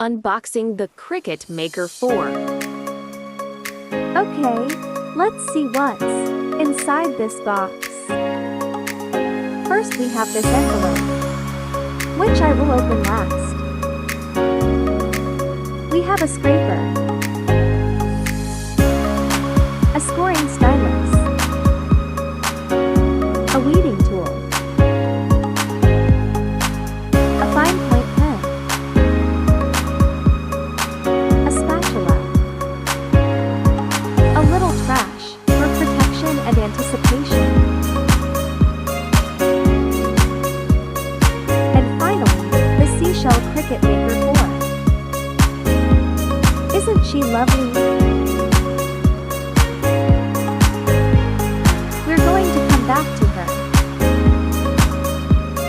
Unboxing the Cricut Maker 4. Okay, let's see what's inside this box. First we have this envelope, which I will open last. We have a scraper, a scoring stylus, a weeding tool, a fine point pen, a spatula, a little trash for protection and anticipation, and finally, the seashell Cricut Maker 4. Isn't she lovely? We're going to come back to her.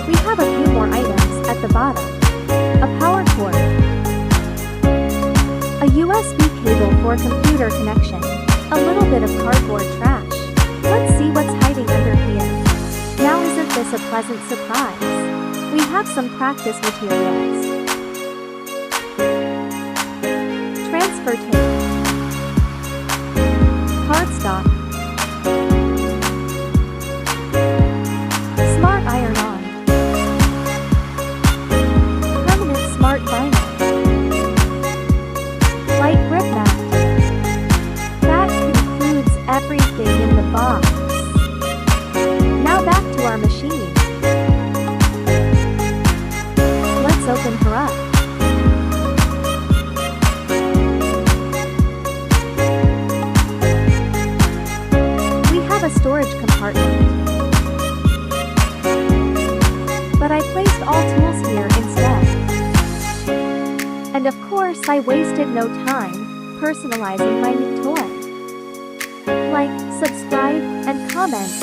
We have a few more items at the bottom. A power cord, a USB cable for computer connection, a little bit of cardboard trash. Let's see what's hiding under here. Now isn't this a pleasant surprise? We have some practice materials. Transfer tape, cardstock, smart iron-on, permanent smart vinyl, light grip mat. That concludes everything in the box. Now back to our machine. Let's open her up. A storage compartment, but I placed all tools here instead. And of course I wasted no time personalizing my new toy. Like, subscribe, and comment.